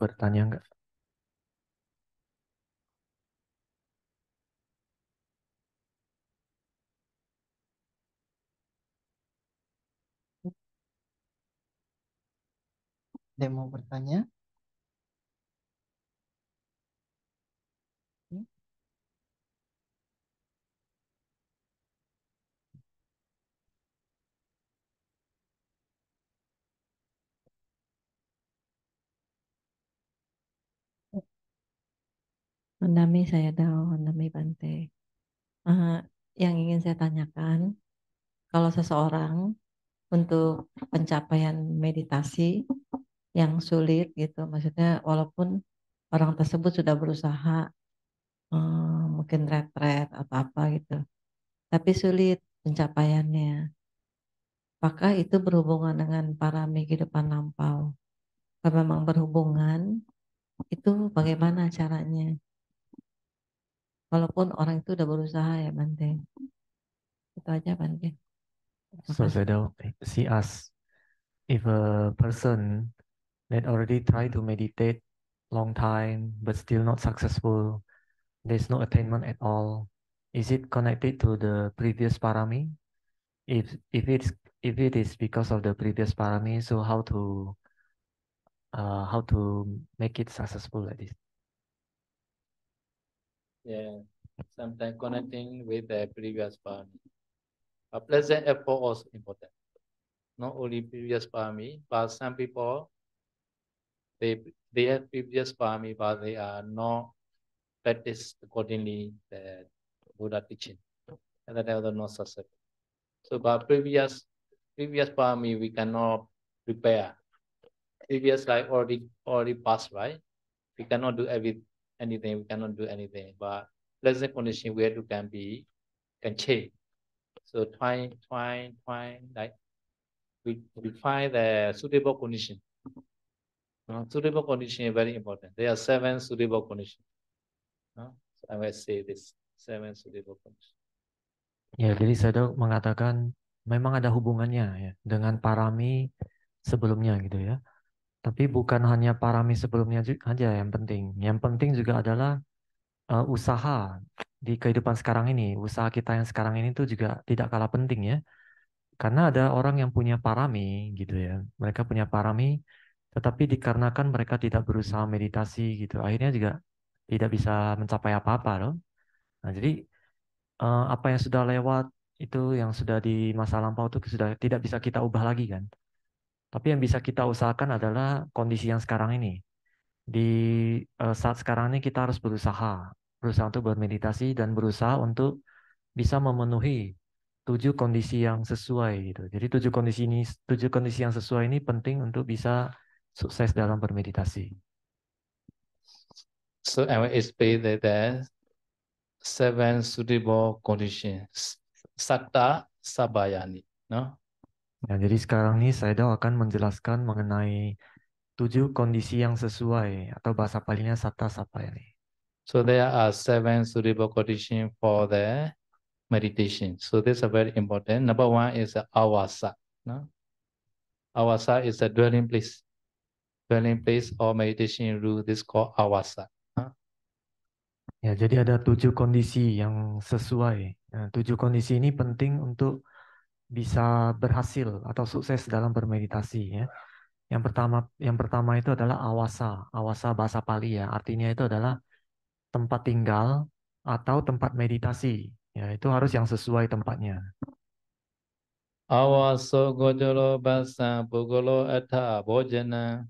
bertanya nggak? Ada yang mau bertanya? Mendami saya tahu, mendami Bante. Eh, yang ingin saya tanyakan, kalau seseorang untuk pencapaian meditasi yang sulit gitu, maksudnya walaupun orang tersebut sudah berusaha mungkin retret atau apa gitu, tapi sulit pencapaiannya. Apakah itu berhubungan dengan parami kehidupan lampau? Kalau memang berhubungan, itu bagaimana caranya? Walaupun orang itu udah berusaha ya Bante. Itu aja Bante. Terima So kasih. Sayadaw, she asks if a person that already tried to meditate long time but still not successful, there's no attainment at all. Is it connected to the previous parami? If it is because of the previous parami, so how to make it successful like this? Yeah, sometimes connecting with the previous parami. A present effort also important. Not only previous parami, but some people they have previous parami, but they are not practice accordingly the Buddha teaching, and that they are not successful. So, but previous parami we cannot prepare. Previous life already passed, right? We cannot do anything. We cannot do anything. But present condition where you can change. So try, like we find the suitable condition. Suitable condition is very important. There are 7 suitable conditions. So I will say this 7 suitable conditions. Ya, jadi Sayadaw mengatakan memang ada hubungannya ya dengan parami sebelumnya gitu ya. Tapi bukan hanya parami sebelumnya aja yang penting. Yang penting juga adalah usaha di kehidupan sekarang ini. Usaha kita yang sekarang ini tuh juga tidak kalah penting ya. Karena ada orang yang punya parami gitu ya. Mereka punya parami, tetapi dikarenakan mereka tidak berusaha meditasi gitu. Akhirnya juga tidak bisa mencapai apa-apa loh. Nah, jadi apa yang sudah lewat itu yang sudah di masa lampau itu sudah tidak bisa kita ubah lagi kan. Tapi yang bisa kita usahakan adalah kondisi yang sekarang ini. Di saat sekarang ini kita harus berusaha untuk bermeditasi dan berusaha untuk bisa memenuhi 7 kondisi yang sesuai gitu. Jadi 7 kondisi yang sesuai ini penting untuk bisa sukses dalam bermeditasi. So I will explain that the 7 suitable conditions. Satta Sabayani. No? Nah, jadi sekarang ini saya akan menjelaskan mengenai 7 kondisi yang sesuai atau bahasa palingnya Satta Sapayani. So there are 7 suitable conditions for the meditation. So this is very important. Number 1 is awasa. No? Awasa is a dwelling place. Dwelling place or meditation rule. This is called awasa. No? Ya, jadi ada 7 kondisi yang sesuai. Nah, 7 kondisi ini penting untuk bisa berhasil atau sukses dalam bermeditasi ya. Yang pertama itu adalah awasa. Awasa bahasa Pali ya. Artinya itu adalah tempat tinggal atau tempat meditasi. Ya, itu harus yang sesuai tempatnya. Awaso gojolo basa bogolo atha bojana.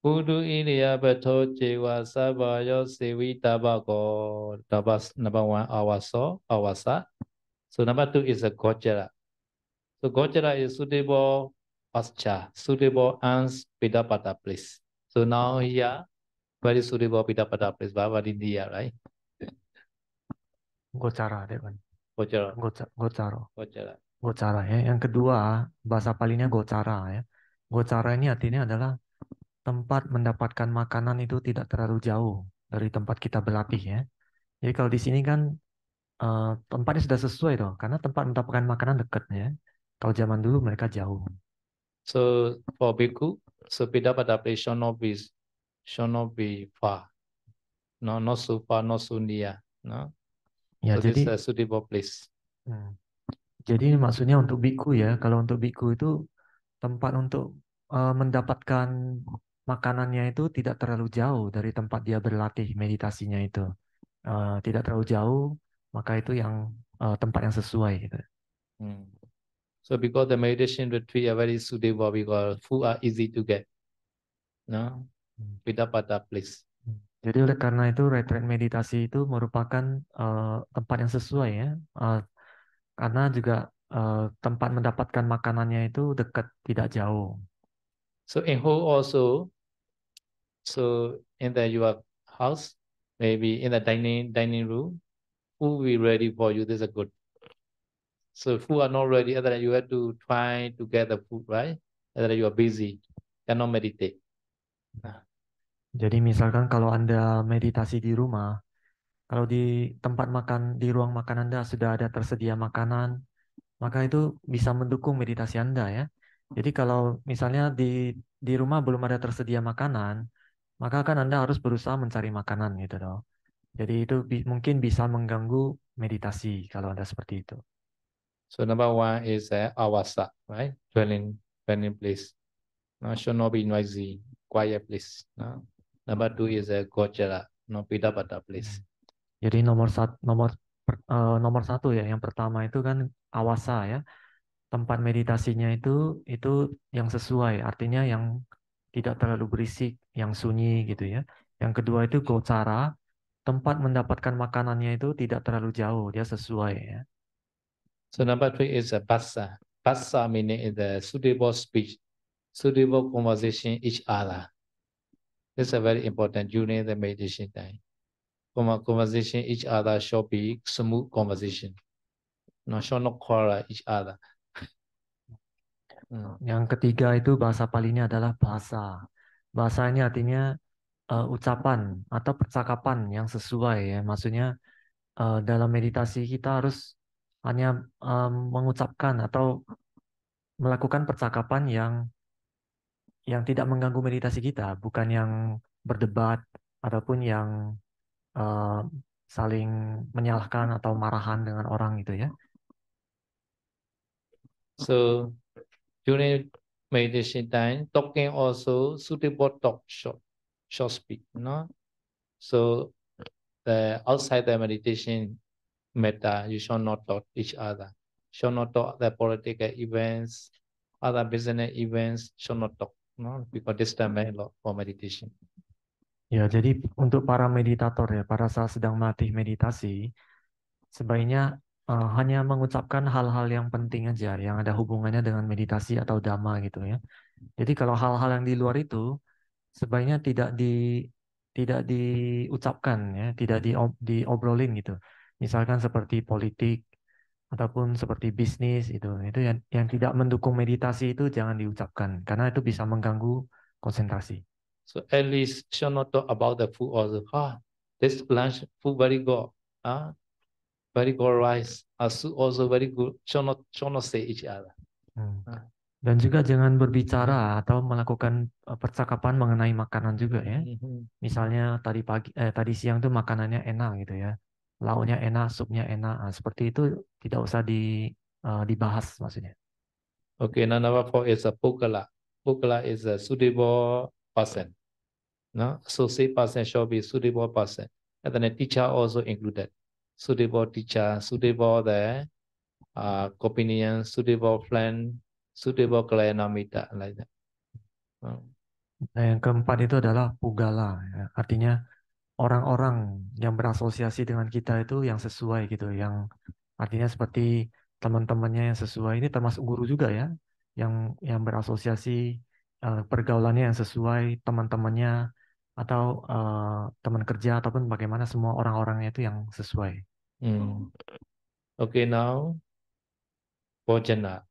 Kudu iliya beto jewa sabayo sewi tabako. Number 1, awasa. So number 2 is a gojala. So gojala is suitable pasture, suitable Pidapada place. So now here, very suitable Pidapada place, Baba India, right? Gocara, Dewan. Gojala, Gocaro. gojala. Gocara ya. Yang kedua, bahasa Palinya gocara ya. Gocara ini artinya adalah tempat mendapatkan makanan itu tidak terlalu jauh dari tempat kita berlatih ya. Jadi kalau di sini kan tempatnya sudah sesuai toh, karena tempat mendapatkan makanan dekat ya. Kalau zaman dulu mereka jauh. So for Bhikkhu, so Pidapada place should not be should not be far. No, not so far, not so near. No. Ya, So this is jadi a suitable place. jadi maksudnya untuk biku ya, kalau untuk biku itu tempat untuk mendapatkan makanannya itu tidak terlalu jauh dari tempat dia berlatih meditasinya itu. Tidak terlalu jauh, maka itu yang tempat yang sesuai gitu. So because the meditation retreat are very suitable because food are easy to get. No, Pidapada place. Jadi oleh karena itu retreat meditasi itu merupakan tempat yang sesuai ya, karena juga tempat mendapatkan makanannya itu dekat, tidak jauh. So in home also, so in your house, maybe in the dining room, food will be ready for you. This is a good. So if food are not ready, other you have to try to get the food, right? Other you are busy, cannot meditate. Jadi misalkan kalau Anda meditasi di rumah, kalau di tempat makan, di ruang makan Anda sudah ada tersedia makanan, maka itu bisa mendukung meditasi Anda ya. Jadi kalau misalnya di rumah belum ada tersedia makanan, maka kan Anda harus berusaha mencari makanan gitu loh. Jadi itu mungkin bisa mengganggu meditasi kalau ada seperti itu. So number one is awasa, right? Dwelling place. No, should not be noisy, quiet place. No. Number two is gojala, no pidapada place. Jadi nomor satu ya, yang pertama itu kan awasa ya. Tempat meditasinya itu yang sesuai, artinya yang tidak terlalu berisik, yang sunyi gitu ya. Yang kedua itu gocara, tempat mendapatkan makanannya itu tidak terlalu jauh, dia sesuai ya. So number three is bassa. Bassa meaning is the suitable speech, suitable conversation each other. This is a very important during the meditation time. Conversation each other should be smooth conversation. No, should not quarrel each other. Yang ketiga itu bahasa palinya adalah bahasa. Bahasa ini artinya ucapan atau percakapan yang sesuai ya. Maksudnya dalam meditasi kita harus hanya mengucapkan atau melakukan percakapan yang tidak mengganggu meditasi kita, bukan yang berdebat ataupun yang saling menyalahkan atau marahan dengan orang gitu ya. So during meditation time, talking also suitable talk, short speak. No, so the outside the meditation metta, you should not talk each other. Should not talk the political events, other business events. Should not talk. No, because this time a lot for meditation. Ya, jadi untuk para meditator ya, para saat sedang melatih meditasi, sebaiknya hanya mengucapkan hal-hal yang penting aja, yang ada hubungannya dengan meditasi atau dhamma gitu ya. Jadi kalau hal-hal yang di luar itu sebaiknya tidak diucapkan ya, tidak diobrolin gitu. Misalkan seperti politik ataupun seperti bisnis itu yang tidak mendukung meditasi itu jangan diucapkan karena itu bisa mengganggu konsentrasi. So at least should not talk about the food also. This lunch food very good. Very good rice. Soup also very good. Should not say each other. Dan juga jangan berbicara atau melakukan percakapan mengenai makanan juga ya. Misalnya tadi siang tuh makanannya enak gitu ya. Lauknya enak, supnya enak. Nah, seperti itu tidak usah dibahas maksudnya. Okay, now number four is a pukala. Pukala is a suitable person. No, associate person should be suitable person. And then a teacher also included. Suitable teacher, suitable the companion, suitable friend, suitable kalanamita, like that. Nah, yang keempat itu adalah pugala, ya. Artinya orang-orang yang berasosiasi dengan kita itu yang sesuai gitu, yang artinya seperti teman-temannya yang sesuai. Ini termasuk guru juga ya, yang berasosiasi pergaulannya yang sesuai, teman-temannya atau teman kerja ataupun bagaimana semua orang-orangnya itu yang sesuai. Okay, now Bojana.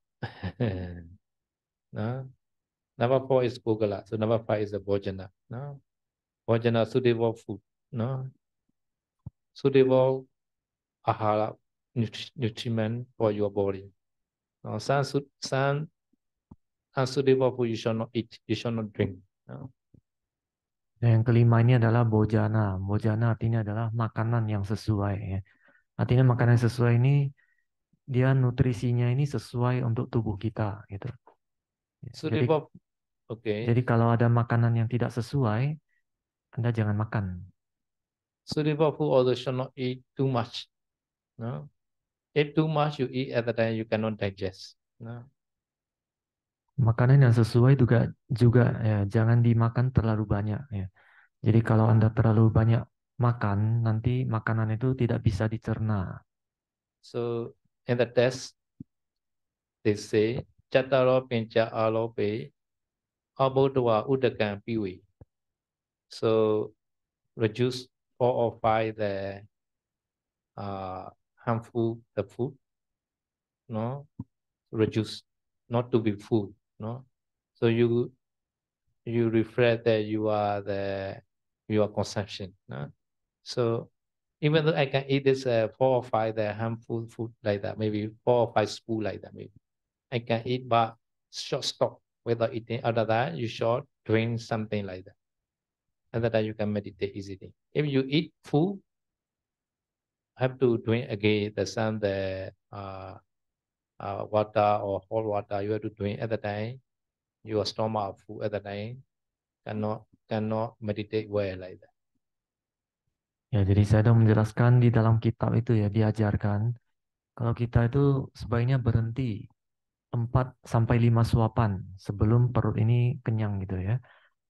No? Number four is Pugala. So number five is the Bojana. No? Bojana suitable food. No? Suitable ahara nutriment for your body. No? Some unsuitable food you should not eat. You should not drink. No? Dan yang kelima ini adalah bojana. Bojana artinya adalah makanan yang sesuai. Ya. Artinya makanan yang sesuai ini dia nutrisinya ini sesuai untuk tubuh kita gitu. Jadi Suitable, okay. jadi kalau ada makanan yang tidak sesuai, Anda jangan makan. Suitable food also should not eat too much. No? If too much you eat at the time you cannot digest. No? Makanan yang sesuai juga ya, jangan dimakan terlalu banyak ya. Jadi kalau Anda terlalu banyak makan, nanti makanan itu tidak bisa dicerna. So in the test, they say, Chataro pincha alope, abodwa udakan piwi. So reduce 4 or 5 the harmful the food, no, reduce not to be full, no. So you reflect that your consumption, no? So even though I can eat this 4 or 5 the harmful food like that, maybe 4 or 5 spoon like that, maybe I can eat, but short stop without eating. Other than you should drink something like that, and that you can meditate easily. If you eat food, have to drink again the water or hot water. You have to drink at the time. Your stomach full at the time. Cannot meditate well like that. Ya, jadi saya sudah menjelaskan di dalam kitab itu ya diajarkan kalau kita itu sebaiknya berhenti 4 sampai 5 suapan sebelum perut ini kenyang gitu ya.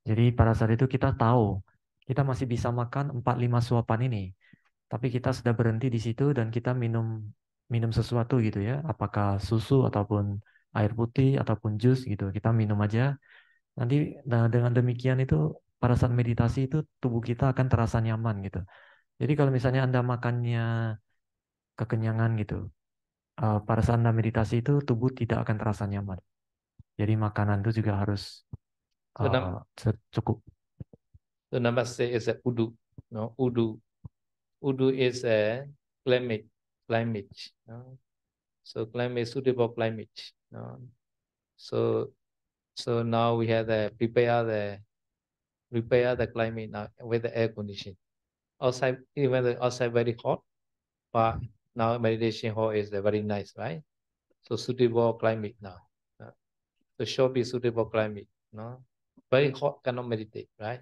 Jadi pada saat itu kita tahu kita masih bisa makan 4-5 suapan ini. Tapi kita sudah berhenti di situ dan kita minum sesuatu gitu ya. Apakah susu ataupun air putih ataupun jus gitu. Kita minum aja. Nanti dengan demikian itu pada saat meditasi itu tubuh kita akan terasa nyaman gitu. Jadi kalau misalnya Anda makannya kekenyangan gitu, pada saat Anda meditasi itu tubuh tidak akan terasa nyaman. Jadi makanan itu juga harus cukup. So number 6 is a udu. No, udu. Udu is a climate. No? So climate, suitable climate. No? So now we have prepare the climate now with the air condition. Outside, even the outside very hot, but now meditation hall is very nice, right? So suitable climate now. So should be suitable climate. No, very hot cannot meditate, right?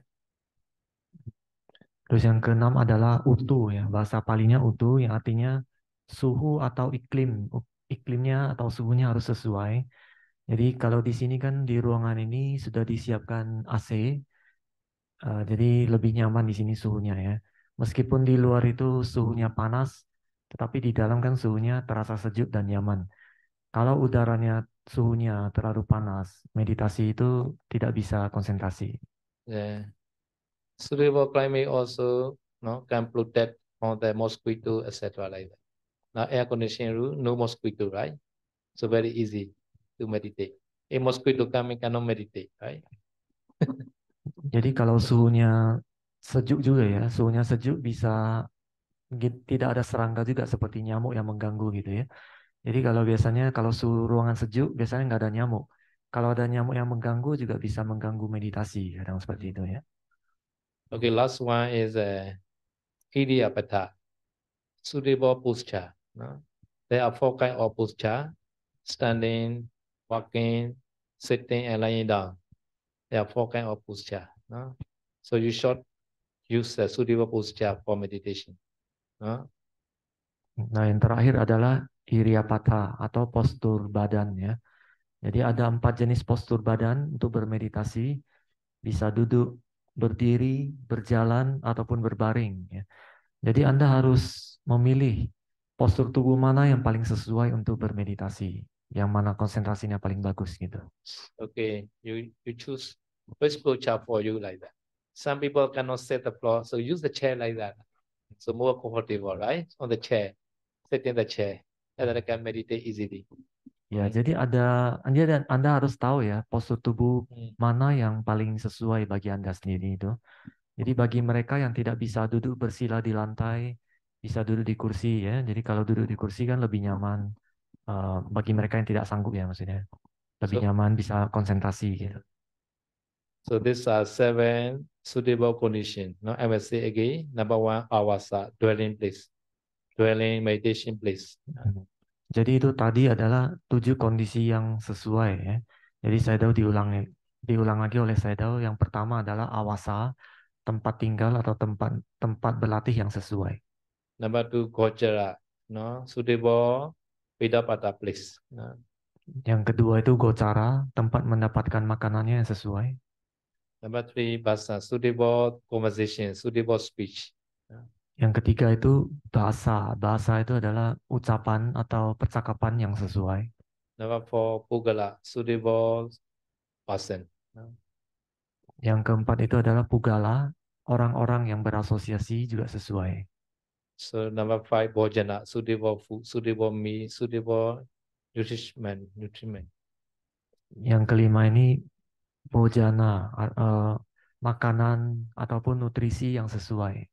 Terus yang keenam adalah utu ya, bahasa Palinya utu yang artinya suhu atau iklimnya atau suhunya harus sesuai. Jadi kalau di sini kan di ruangan ini sudah disiapkan AC, jadi lebih nyaman di sini suhunya ya. Meskipun di luar itu suhunya panas, tetapi di dalam kan suhunya terasa sejuk dan nyaman. Kalau udaranya suhunya terlalu panas, meditasi itu tidak bisa konsentrasi. Yeah. Suitable climate also can protect from the mosquito, etc. like that. Now air conditioning room, no mosquito, right? So very easy to meditate. A mosquito coming cannot meditate, right? Jadi kalau suhunya sejuk juga ya, suhunya sejuk bisa tidak ada serangga juga seperti nyamuk yang mengganggu gitu ya. Jadi kalau biasanya kalau suhu ruangan sejuk biasanya nggak ada nyamuk. Kalau ada nyamuk yang mengganggu juga bisa mengganggu meditasi, kadang seperti itu ya. Okay, last one is Idiapata, suitable posture. No? There are 4 kinds of posture: standing, walking, sitting, and lying down. There are 4 kinds of posture. No? So you should use the suitable posture for meditation. No? Nah, yang terakhir adalah Iriyapata atau postur badan ya. Jadi ada 4 jenis postur badan untuk bermeditasi, bisa duduk, berdiri, berjalan, ataupun berbaring. Ya. Jadi Anda harus memilih postur tubuh mana yang paling sesuai untuk bermeditasi, yang mana konsentrasinya paling bagus gitu. Okay, you choose which posture for you like that. Some people cannot sit the floor, so use the chair like that. So more comfortable, right? On the chair, sit in the chair, and then I can meditate easily. Ya, jadi Anda harus tahu ya postur tubuh mana yang paling sesuai bagi Anda sendiri itu. Jadi bagi mereka yang tidak bisa duduk bersila di lantai, bisa duduk di kursi ya. Jadi kalau duduk di kursi kan lebih nyaman. Bagi mereka yang tidak sanggup ya maksudnya. Lebih nyaman, bisa konsentrasi gitu. So these are 7 suitable condition. No, I will say again. Number one, awasa, dwelling place, dwelling meditation place. Jadi itu tadi adalah 7 kondisi yang sesuai ya. Jadi Sayadaw diulang lagi oleh Sayadaw. Yang pertama adalah awasa, tempat tinggal atau tempat berlatih yang sesuai. Number two, gojara, no, suitable vidapata place. No. Yang kedua itu gocara, tempat mendapatkan makanannya yang sesuai. Number three, basa, suitable conversation, suitable speech. No. Yang ketiga itu bahasa. Bahasa itu adalah ucapan atau percakapan yang sesuai. Number four, pugala, suitable person. No. Yang keempat itu adalah pugala, orang-orang yang berasosiasi juga sesuai. So number five, bojana, suitable food, suitable meal, suitable nutriment. Yang kelima ini bojana, makanan ataupun nutrisi yang sesuai.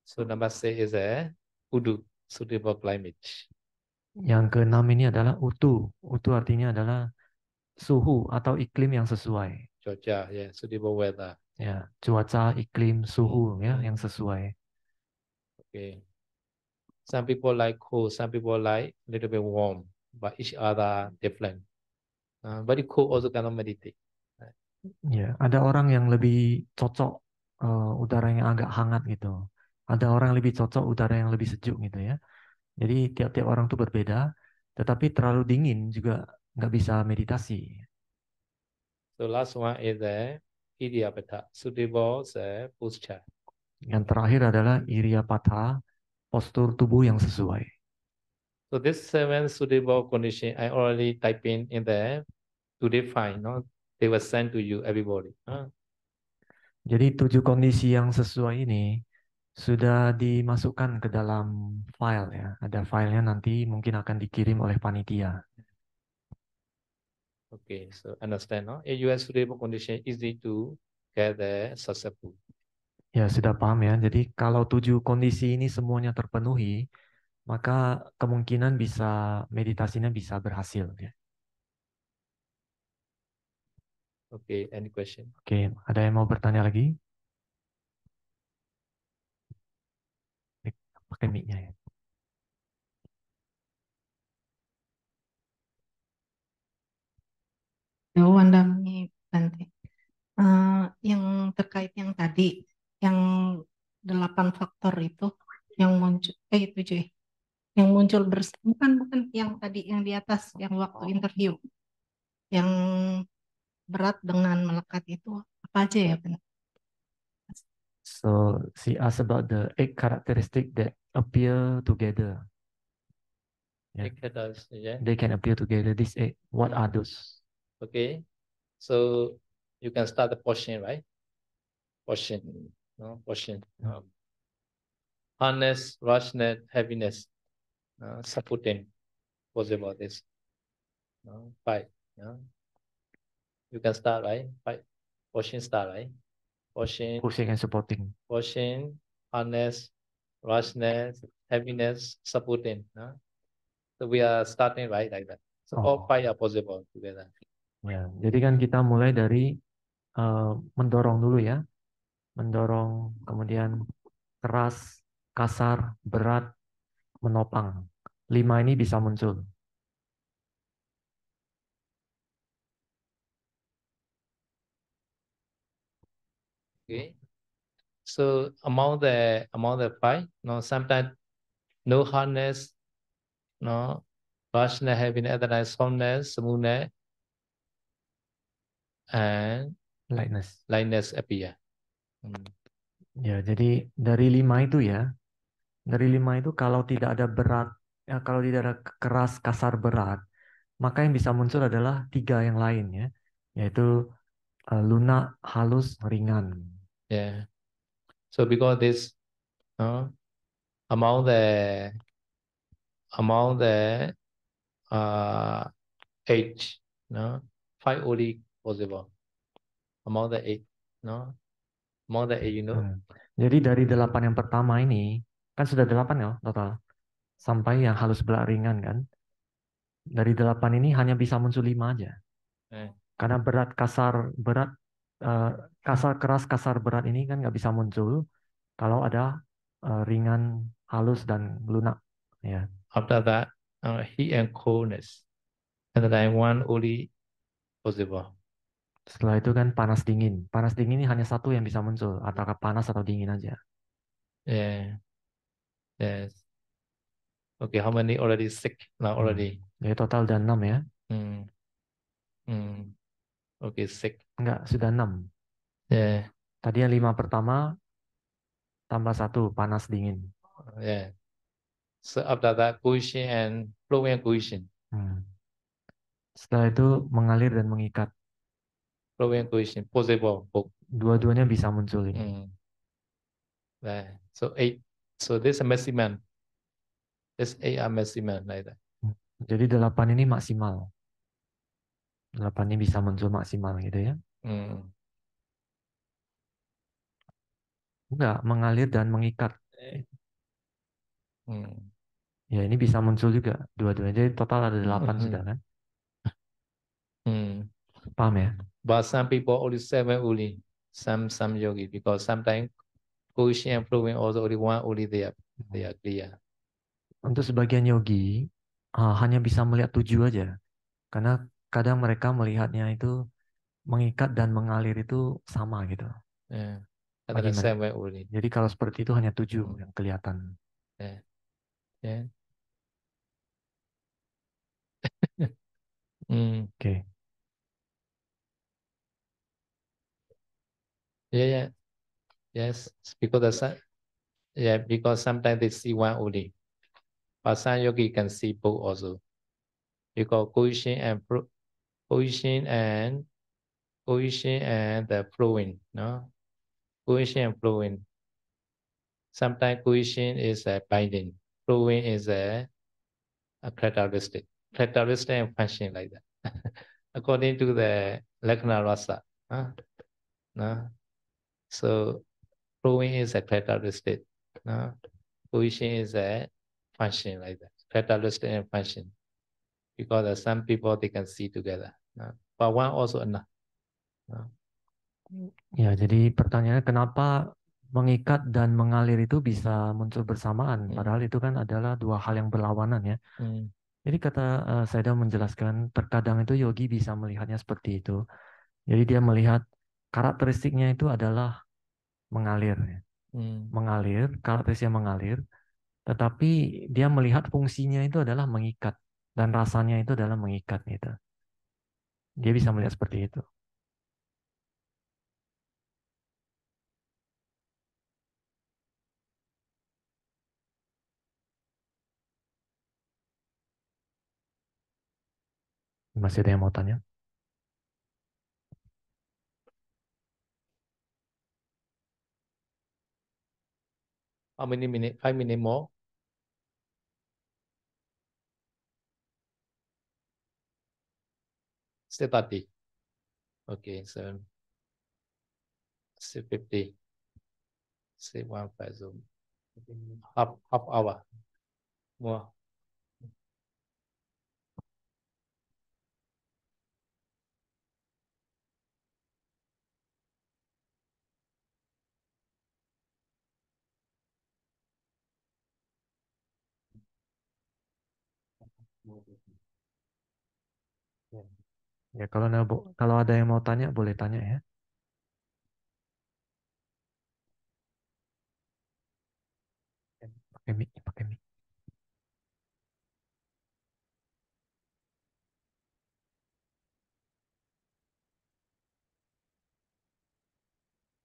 So number six is a udu, suitable climate. Yang keenam ini adalah utu. Utu artinya adalah suhu atau iklim yang sesuai. Georgia, yeah, suitable weather. Ya, cuaca, iklim, suhu ya yang sesuai. Okay. Some people like cold, some people like a little bit warm, but each other different. Very cold also cannot meditate. Ya, ada orang yang lebih cocok udara yang agak hangat gitu. Ada orang yang lebih cocok udara yang lebih sejuk gitu ya. Jadi tiap-tiap orang tuh berbeda, tetapi terlalu dingin juga nggak bisa meditasi. So last one is the Idiapata, suitable posture. Yang terakhir adalah Iriyapatha, postur tubuh yang sesuai. So this 7 suitable condition I already type in there to define. No, they will send to you everybody. Jadi 7 kondisi yang sesuai ini sudah dimasukkan ke dalam file ya. Ada filenya nanti mungkin akan dikirim oleh panitia. Okay, so understand. No, if you have suitable condition, easy to get the successful. Ya sudah paham ya. Jadi kalau 7 kondisi ini semuanya terpenuhi, maka kemungkinan bisa meditasinya bisa berhasil ya. Okay, any question? Oke, ada yang mau bertanya lagi? Pakai mic-nya ya. Wandami Bante. Yang terkait yang tadi, yang 8 faktor itu yang muncul, 7 ya, yang muncul bukan yang tadi yang di atas, yang waktu interview, yang berat dengan melekat itu apa aja ya Bante? So she asked about the 8 characteristics that appear together. Yeah. Yeah. They can appear together. These 8, what are those? Okay, so you can start the portion, right? Portion, no portion. Harness, rushness, heaviness, supporting. Possible this. 5. You can start, right? 5. Portion start, right? Portion, Pushing and supporting. portion, harness, rushness, heaviness, supporting. So we are starting right like that. So all 5 are possible together. Ya, jadi kan kita mulai dari mendorong dulu ya. Mendorong, kemudian keras, kasar, berat, menopang. 5 ini bisa muncul. Okay. So among the 5, sometimes no hardness, rushness, heaviness, otherwise softness, smoothness, and lightness appear. Ya, jadi dari 5 itu ya, dari 5 itu kalau tidak ada berat, ya, kalau tidak ada keras, kasar, berat, maka yang bisa muncul adalah 3 yang lain ya, yaitu lunak, halus, ringan. Yeah. So because this, among the 8, 5 only possible. Among the 8, among the 8, Jadi dari 8 yang pertama ini, kan sudah 8 ya total, sampai yang halus, berat, ringan kan. Dari 8 ini hanya bisa muncul 5 aja. Karena berat, kasar, berat kasar keras, kasar berat ini kan nggak bisa muncul kalau ada ringan, halus dan lunak. Ya. After that, heat and coldness. And then one only possible. Setelah itu kan panas dingin. Panas dingin ini hanya satu yang bisa muncul, apakah panas atau dingin aja. Yeah. Yes. Okay, how many already sick now already? Jadi total ada 6 ya. Okay, sick. Enggak, sudah 6. Yeah. Tadi yang 5 pertama tambah 1 panas dingin. Yeah. So after that, cohesion and flowing and cohesion. Setelah itu mengalir dan mengikat. Flowing and cohesion, possible both. Dua-duanya bisa muncul ini. Right. So 8. So this is a maximum. This 8 are maximum like that. Jadi 8 ini maksimal. 8 ini bisa muncul maksimal gitu ya. Enggak, mengalir dan mengikat. Ya ini bisa muncul juga dua-duanya. Jadi total ada 8 sudah kan. Paham ya? But some people only 7 only. Some yogi because sometimes cohesion and flowing also only one only they are clear. Untuk sebagian yogi hanya bisa melihat 7 aja. Karena kadang mereka melihatnya itu mengikat dan mengalir itu sama gitu. Bagi only. Jadi kalau seperti itu hanya 7 yang kelihatan. Oke. Yes, because sometimes they see one only. But some yogi can see both also. Because cohesion and the flowing, no? Cohesion and flowing. Sometimes cohesion is a binding. Flowing is a characteristic. Characteristic and function like that. According to the Lakshana Rasa. No? So flowing is a characteristic. No? Cohesion is a function like that. Characteristic and function. Because some people they can see together. No? But one also enough. No? Ya, jadi pertanyaannya kenapa mengikat dan mengalir itu bisa muncul bersamaan, padahal itu kan adalah 2 hal yang berlawanan ya. Jadi kata Sayadaw menjelaskan, terkadang itu yogi bisa melihatnya seperti itu. Jadi dia melihat karakteristiknya itu adalah mengalir, ya. Mengalir, karakteristiknya mengalir, tetapi dia melihat fungsinya itu adalah mengikat dan rasanya itu adalah mengikat gitu. Dia bisa melihat seperti itu. Masih ada yang mau tanya? How many minutes? 5 minutes more? Still 30. Okay, so 6:50. 6:15 Zoom. Half hour more. Ya, kalau ada yang mau tanya boleh tanya ya. Pakai mic, pakai mic.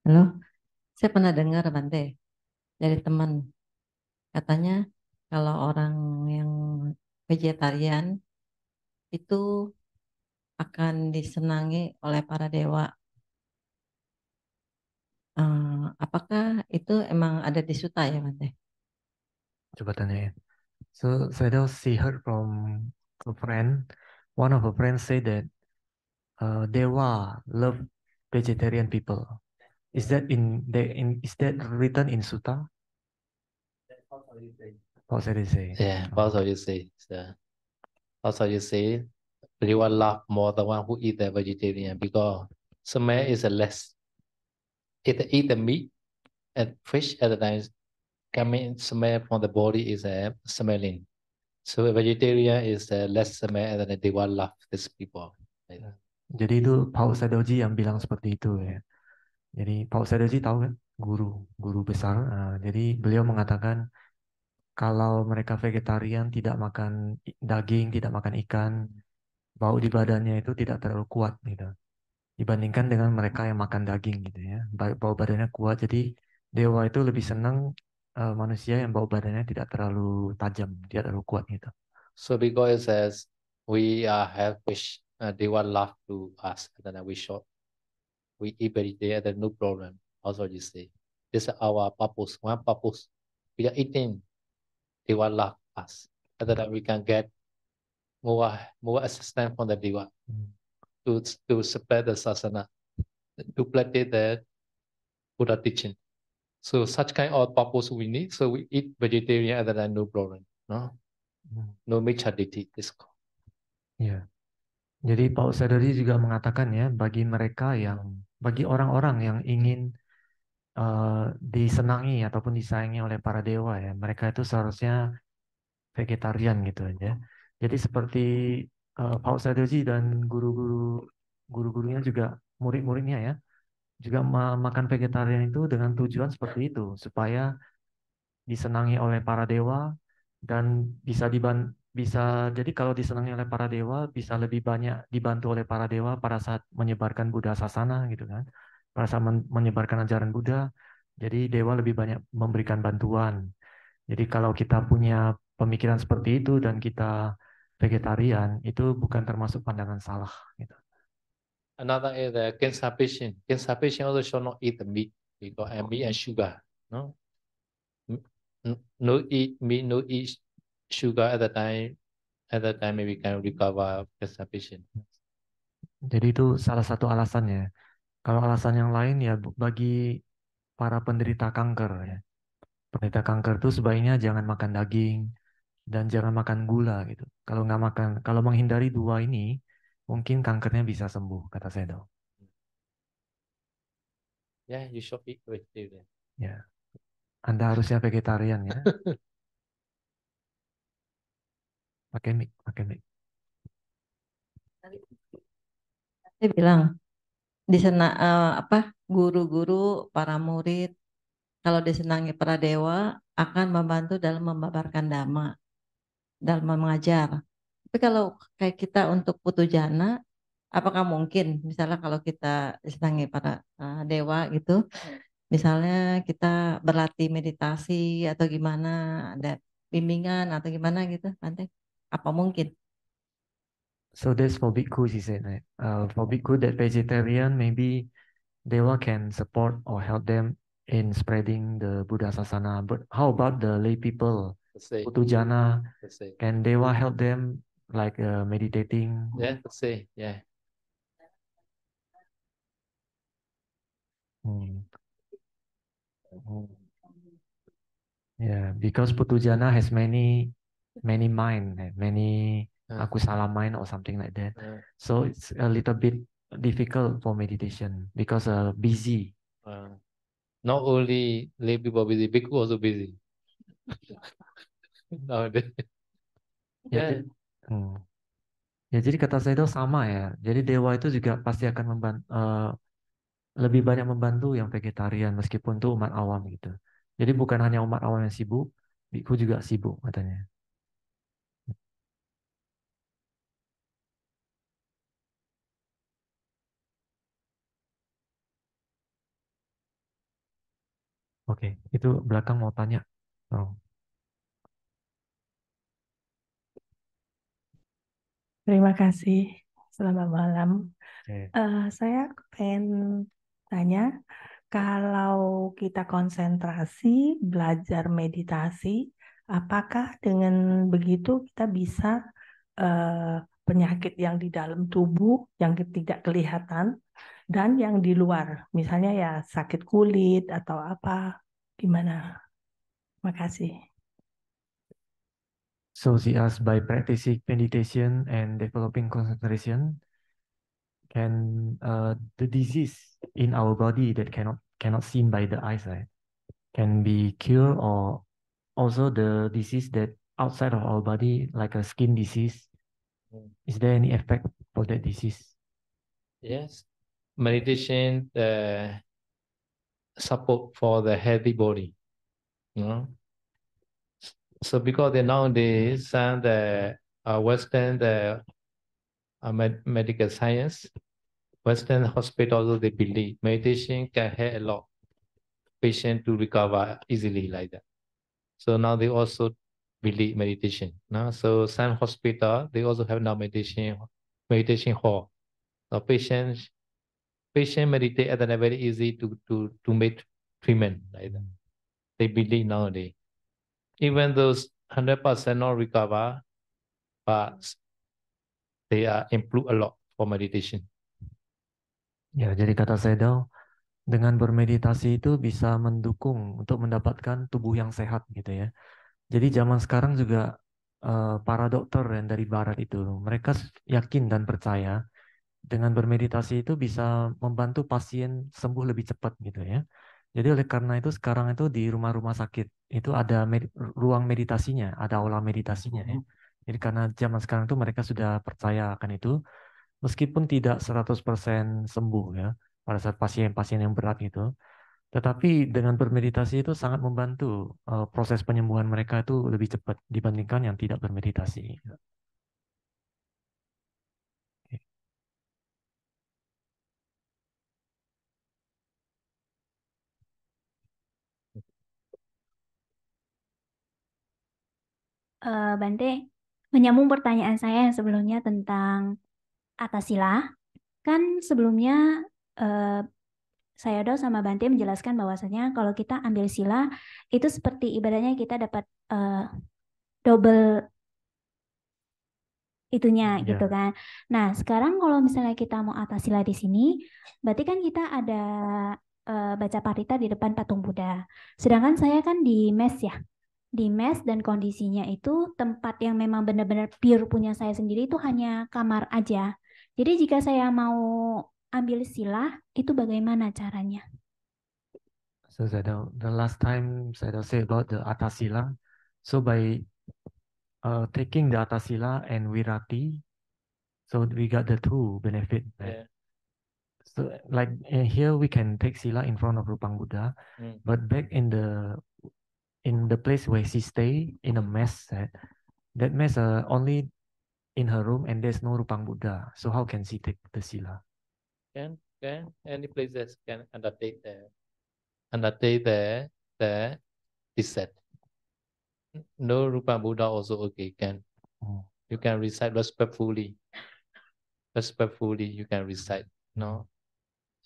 Halo, saya pernah dengar Bante dari teman, katanya kalau orang yang vegetarian itu akan disenangi oleh para dewa. Apakah itu emang ada di Sutta ya Bante? Coba tanya ya. So Sayadaw see heard from a friend, one of her friends say that Dewa love vegetarian people. Is that is that written in Sutta? What should I say? Yeah, also you say. So, also you say, Dewa love more the one who eat the vegetarian because smell is a less. Eat the meat and fish at the time coming smell from the body is a smelling. So a vegetarian is less smell and then they will love these people. Like that. Jadi itu Paul Sadoji yang bilang seperti itu ya. Jadi Paul Sadoji tahu kan, guru besar. Jadi beliau mengatakan kalau mereka vegetarian, tidak makan daging, tidak makan ikan, bau di badannya itu tidak terlalu kuat gitu. Dibandingkan dengan mereka yang makan daging gitu ya. Bau badannya kuat. Jadi dewa itu lebih senang manusia yang bau badannya tidak terlalu tajam, tidak terlalu kuat gitu. So because it says we are selfish, they will love to us and then we eat vegetarian, there's no problem. Also you say this is our purpose. One purpose. We are eating, they will love us. And then we can get more assistance from the Dewa to spread the sasana, to practice the Buddha teaching. So such kind of purpose we need. So we eat vegetarian and then no problem. No micchaditi. Ya. Jadi Pak Sadari juga mengatakan ya, bagi orang-orang yang ingin disenangi ataupun disayangi oleh para dewa ya, mereka itu seharusnya vegetarian gitu aja. Jadi seperti Pak Sadari dan guru-gurunya juga murid-muridnya ya, juga makan vegetarian itu dengan tujuan seperti itu supaya disenangi oleh para dewa dan bisa jadi kalau disenangi oleh para dewa bisa lebih banyak dibantu oleh para dewa pada saat menyebarkan Buddha Sasana gitu kan. Pada saat menyebarkan ajaran Buddha, jadi dewa lebih banyak memberikan bantuan. Jadi kalau kita punya pemikiran seperti itu dan kita vegetarian, itu bukan termasuk pandangan salah gitu. Another is the cancer patient. Cancer patient also should not eat the meat because meat and sugar. No, no eat meat, no eat sugar at the time. At that time, maybe can recover cancer patient. Jadi itu salah satu alasannya. Kalau alasan yang lain ya bagi para penderita kanker ya. Penderita kanker itu sebaiknya jangan makan daging dan jangan makan gula gitu. Kalau menghindari dua ini, mungkin kankernya bisa sembuh, kata Sedo. Yeah, you should eat vegetarian. Ya, Anda harusnya vegetarian ya. Pakai mic. Saya bilang di sana guru-guru para murid kalau disenangi para dewa akan membantu dalam membabarkan dhamma, dalam mengajar. Tapi kalau kayak kita untuk putu jana, apakah mungkin misalnya kalau kita disenangi para dewa gitu, misalnya kita berlatih meditasi atau gimana, ada bimbingan atau gimana gitu, Bante? Apa mungkin? So that's for bhikkhu, she said. Right? For bhikkhu that vegetarian, maybe Dewa can support or help them in spreading the Buddha Sasana. But how about the lay people? Let's say, Putujana, let's say. can Dewa help them like meditating? Yeah, let's say, yeah. Yeah, because Putujana has many mind, many akusala mind or something like that. So it's a little bit difficult for meditation because busy. Not only lay people busy, bhikkhu also busy. Nowadays. Ya, ya, jadi kata saya itu sama ya. Jadi dewa itu juga pasti akan lebih banyak membantu yang vegetarian meskipun itu umat awam gitu. Jadi bukan hanya umat awam yang sibuk, bhikkhu juga sibuk katanya. Oke, itu belakang mau tanya. Oh. Terima kasih. Selamat malam. Okay. Saya pengen tanya, kalau kita konsentrasi, belajar meditasi, apakah dengan begitu kita bisa penyakit yang di dalam tubuh yang tidak kelihatan dan yang di luar, misalnya ya sakit kulit atau apa, gimana? Makasih. So she asked, by practicing meditation and developing concentration, can the disease in our body that cannot seen by the eyes, right, can be cured, or also the disease that outside of our body, like a skin disease, is there any effect for that disease? Yes, meditation support for the healthy body, you know. So because nowadays some the Western medical science, Western hospitals they believe meditation can help a lot patient to recover easily like that. So now they also believe meditation. Now, so some hospital they also have now meditation hall. So patient meditate and then very easy to make treatment like that. They believe nowadays. Even those 100% not recover, but they are improve a lot for meditation. Ya, jadi kata Sedo, dengan bermeditasi itu bisa mendukung untuk mendapatkan tubuh yang sehat gitu ya. Jadi zaman sekarang juga para dokter yang dari barat itu, mereka yakin dan percaya dengan bermeditasi itu bisa membantu pasien sembuh lebih cepat gitu ya. Jadi oleh karena itu sekarang itu di rumah-rumah sakit itu ada ruang meditasinya, ada aula meditasinya ya. Jadi karena zaman sekarang itu mereka sudah percaya akan itu, meskipun tidak 100% sembuh ya pada saat pasien-pasien yang berat itu, tetapi dengan bermeditasi itu sangat membantu proses penyembuhan mereka itu lebih cepat dibandingkan yang tidak bermeditasi. Bante, menyambung pertanyaan saya yang sebelumnya tentang Atasila, kan sebelumnya saya Do sama Bante menjelaskan bahwasanya kalau kita ambil sila itu seperti ibaratnya kita dapat double itunya gitu Ya. kan. Nah, sekarang kalau misalnya kita mau Atasila di sini, berarti kan kita ada baca parita di depan patung Buddha. Sedangkan saya kan di mes ya. Di mes dan kondisinya itu tempat yang memang benar-benar pure punya saya sendiri itu hanya kamar aja. Jadi jika saya mau ambil sila, itu bagaimana caranya? So the last time Saya say about the Atasila, so by taking the Atasila and Virati, so we got the two benefit. Right? Yeah. So like here we can take sila in front of Rupang Buddha, but back in the place where she stay in a mess, that mess only in her room and there's no Rupang Buddha. So how can she take the sila? Can any places can undertake the set. No Rupa Buddha also okay can. You can recite respectfully. Respectfully you can recite. No,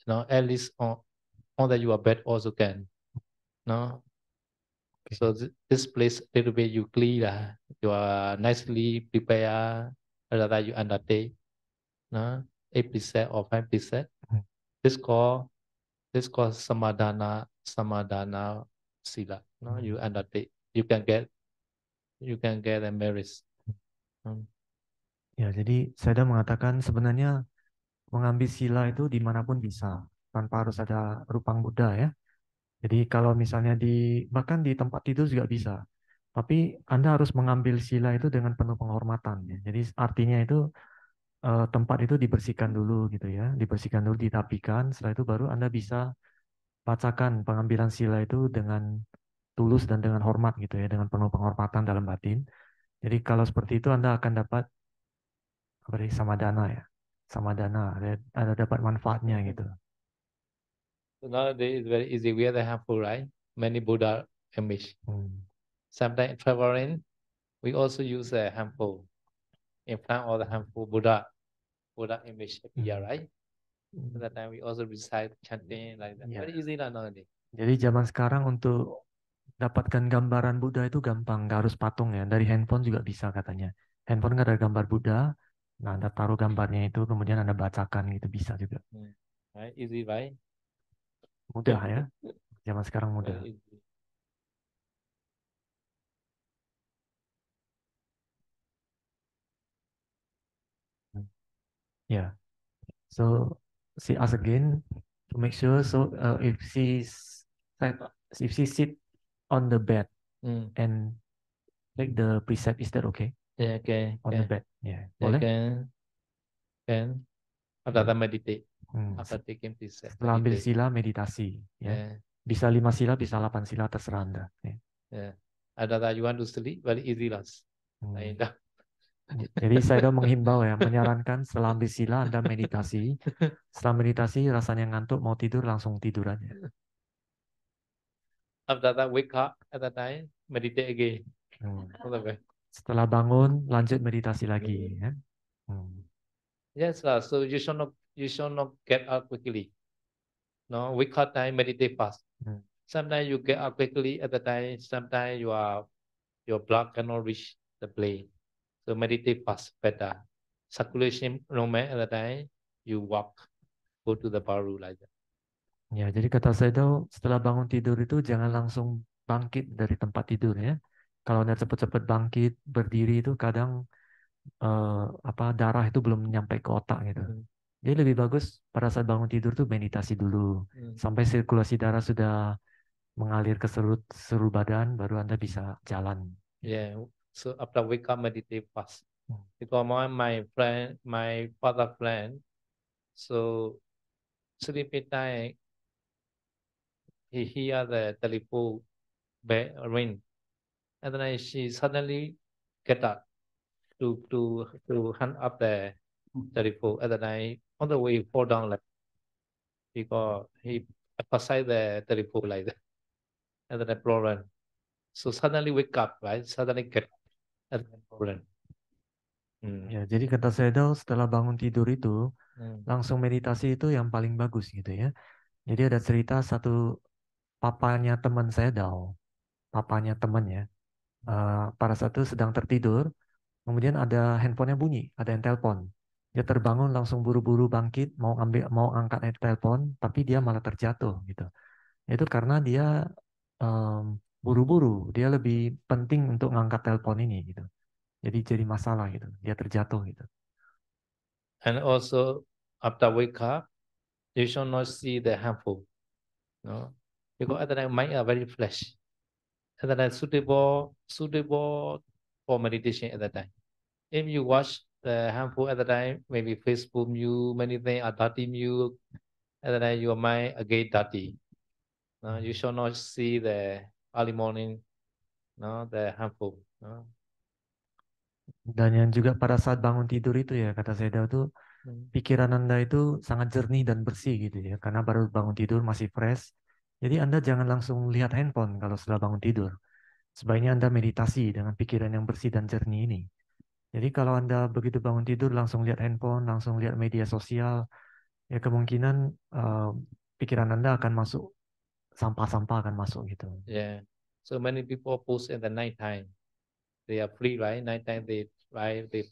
at least on that you are bed also can. No. Okay. So this place little bit you clean you are nicely prepare rather you undertake. No, 8% or 5%. This called samadhana sila. No, you undertake. You can get a merit. Ya, jadi saya mengatakan sebenarnya mengambil sila itu dimanapun bisa, tanpa harus ada Rupang Buddha ya. Jadi kalau misalnya bahkan di tempat tidur juga bisa. Tapi Anda harus mengambil sila itu dengan penuh penghormatan ya. Jadi artinya itu tempat itu dibersihkan dulu gitu ya. Dibersihkan dulu, ditapikan, setelah itu baru Anda bisa bacakan pengambilan sila itu dengan tulus dan dengan hormat gitu ya, dengan penuh penghormatan dalam batin. Jadi kalau seperti itu Anda akan dapat samadana ya. Samadana, ada dapat manfaatnya gitu. So nowadays it's very easy. We have the handful, right? Many Buddha image. Sometimes traveling, we also use a handful. In front of the handful Buddha image appear, right? So that time we also recite chanting like that. Yeah. Very easy lah nowadays. Jadi zaman sekarang untuk dapatkan gambaran Buddha itu gampang, nggak harus patung ya. Dari handphone juga bisa katanya. Handphone nggak ada gambar Buddha, nah Anda taruh gambarnya itu, kemudian Anda bacakan gitu, bisa juga. Right? Easy, right? Mudah ya, zaman sekarang mudah. Very easy. Ya, So she asked again to make sure. So if she sit on the bed Mm. and take the precept, is that okay? Yeah, okay. On the bed, yeah. Yeah, Boleh? can. After that meditate. Hmm. After taking precept, Setelah ambil meditate. sila meditasi, ya. Yeah, Bisa 5 sila, bisa 8 sila, terserah Anda. Ya. yeah. After that you want to sleep, very easy lah. Hmm. Lying down. Jadi saya menghimbau ya, menyarankan setelah ambil sila Anda meditasi. Setelah meditasi rasanya ngantuk, mau tidur langsung tidur aja. After that wake up at that time, meditate again. Hmm. Okay. Setelah bangun lanjut meditasi lagi. Ya. Hmm. Yes, so you should not get up quickly. No, wake up time, meditate fast. Hmm. Sometimes you get up quickly at the time. Sometimes your blood cannot reach the brain. So meditate fast, better. Circulation normal at the time. You walk, go to the baru like that. Ya, jadi kata saya itu setelah bangun tidur itu jangan langsung bangkit dari tempat tidur ya. Kalau Anda cepat-cepat bangkit, berdiri itu kadang darah itu belum nyampe ke otak gitu. Jadi lebih bagus pada saat bangun tidur tuh meditasi dulu sampai sirkulasi darah sudah mengalir ke seluruh badan, baru Anda bisa jalan. Yeah. So after wake up, meditate fast. Because my father friend, so sleeping time, he hear the telephone bell ring, and then she suddenly get up to hand up the telephone. At the night, on the way, fall down like because he emphasized the telephone like that, and then the problem. So suddenly wake up, right? Suddenly get up, and then problem. Ya, jadi kata saya setelah bangun tidur itu langsung meditasi itu yang paling bagus gitu ya. Jadi ada cerita satu papanya teman saya papanya temannya pada saat itu sedang tertidur, kemudian ada handphonenya bunyi, ada yang telepon. Dia terbangun langsung buru-buru bangkit mau angkat telepon, tapi dia malah terjatuh gitu. Itu karena dia buru-buru, dia lebih penting untuk ngangkat telepon ini gitu. Jadi masalah gitu, dia terjatuh gitu. And also after wake up, you should not see the harmful, no, because at the time mind are very fresh. At the time suitable for meditation at the time. If you watch the harmful at the time, maybe Facebook news, many things are dirty news. At the time your mind again dirty. No, you should not see the early morning, no, the harmful. No. Dan yang juga pada saat bangun tidur itu ya kata saya tuh pikiran Anda itu sangat jernih dan bersih gitu ya karena baru bangun tidur masih fresh. Jadi Anda jangan langsung lihat handphone kalau setelah bangun tidur. Sebaiknya Anda meditasi dengan pikiran yang bersih dan jernih ini. Jadi kalau Anda begitu bangun tidur langsung lihat handphone, langsung lihat media sosial, ya kemungkinan pikiran Anda akan masuk sampah-sampah akan masuk gitu. Yeah. So many people post in the night time. They are free, right? Night time they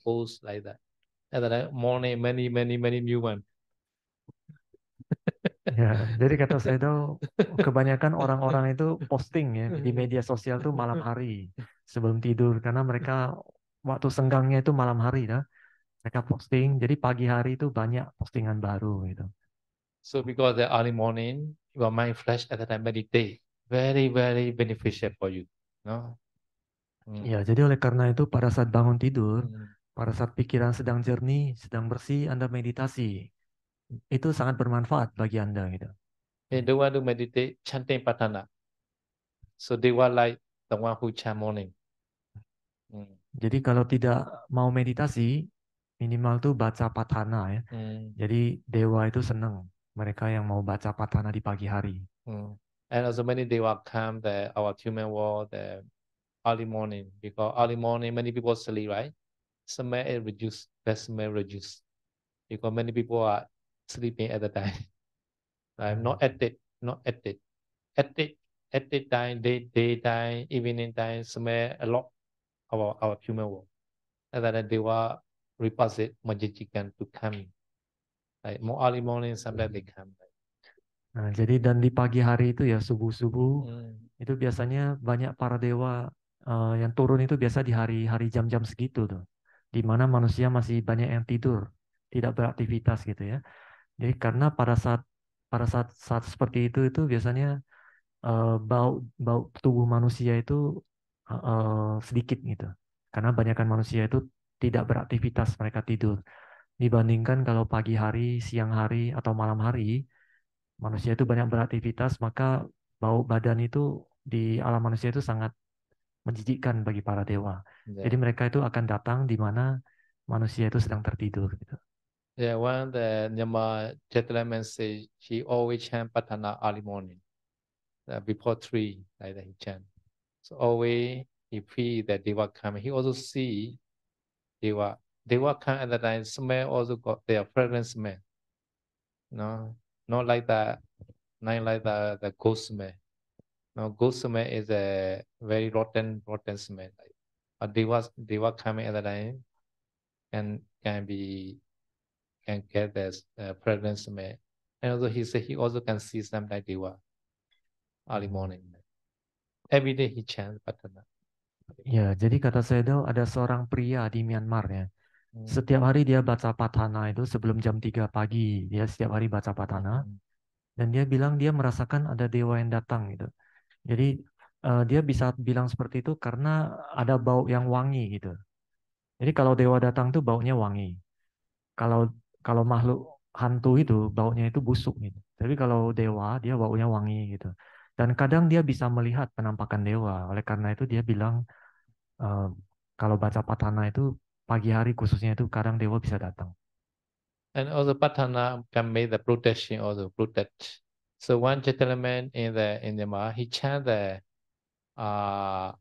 post like that. And then morning many new one. Ya, jadi kata saya itu kebanyakan orang-orang itu posting ya di media sosial tuh malam hari sebelum tidur karena mereka waktu senggangnya itu malam hari dah. Mereka posting, jadi pagi hari itu banyak postingan baru gitu. So because the early morning your mind fresh at the time meditate, very beneficial for you, no? Ya, jadi oleh karena itu pada saat bangun tidur, pada saat pikiran sedang jernih, sedang bersih, Anda meditasi. Itu sangat bermanfaat bagi Anda gitu. They don't want to meditate chanting patana. So they were like the one who chant morning. Jadi kalau tidak mau meditasi, minimal tuh baca patana ya. Jadi dewa itu senang mereka yang mau baca patana di pagi hari. And also many dewa come our human world the early morning because early morning many people sleep, right? Smell is reduced, bad smell reduced because many people are sleeping at the time. Right? Not at time, daytime, evening time, smell a lot our human world. And then they were reposit menjanjikan to come. Like more early morning, sometimes they come. Nah, jadi dan di pagi hari itu ya subuh-subuh itu biasanya banyak para dewa yang turun itu biasa di hari-hari jam-jam segitu tuh, di mana manusia masih banyak yang tidur, tidak beraktivitas gitu ya. Jadi karena pada saat seperti itu biasanya bau tubuh manusia itu sedikit gitu. Karena banyakkan manusia itu tidak beraktivitas, mereka tidur. Dibandingkan kalau pagi hari, siang hari, atau malam hari, manusia itu banyak beraktivitas, maka bau badan itu di alam manusia itu sangat menjijikkan bagi para dewa. Jadi Yeah. mereka itu akan datang di mana manusia itu sedang tertidur gitu. Yeah, when the Myanmar gentleman say he always chant Patana early morning, before 3, like that he chant. So always he feel that Deva coming. He also see Deva. Deva come at the time, smell also got their fragrance smell. No, not like that, not like the ghost smell. No, ghost smell is a very rotten smell. But Deva coming at the time and can get this fragrance smell. And also he said he also can see some like Deva early morning. Every day he chants Patana. Ya, jadi kata Sedo ada seorang pria di Myanmar ya. Hmm. Setiap hari dia baca Patana itu sebelum jam 3 pagi. Dia setiap hari baca Patana. Dan dia bilang dia merasakan ada dewa yang datang gitu. Jadi dia bisa bilang seperti itu karena ada bau yang wangi gitu. Jadi kalau dewa datang tuh baunya wangi. Kalau kalau makhluk hantu itu baunya itu busuk gitu. Tapi kalau dewa dia baunya wangi gitu. Dan kadang dia bisa melihat penampakan dewa. Oleh karena itu dia bilang kalau baca Patana itu pagi hari khususnya itu kadang dewa bisa datang. And also Patana can make the protection also protect. So one gentleman in the Myanmar, he chant the 1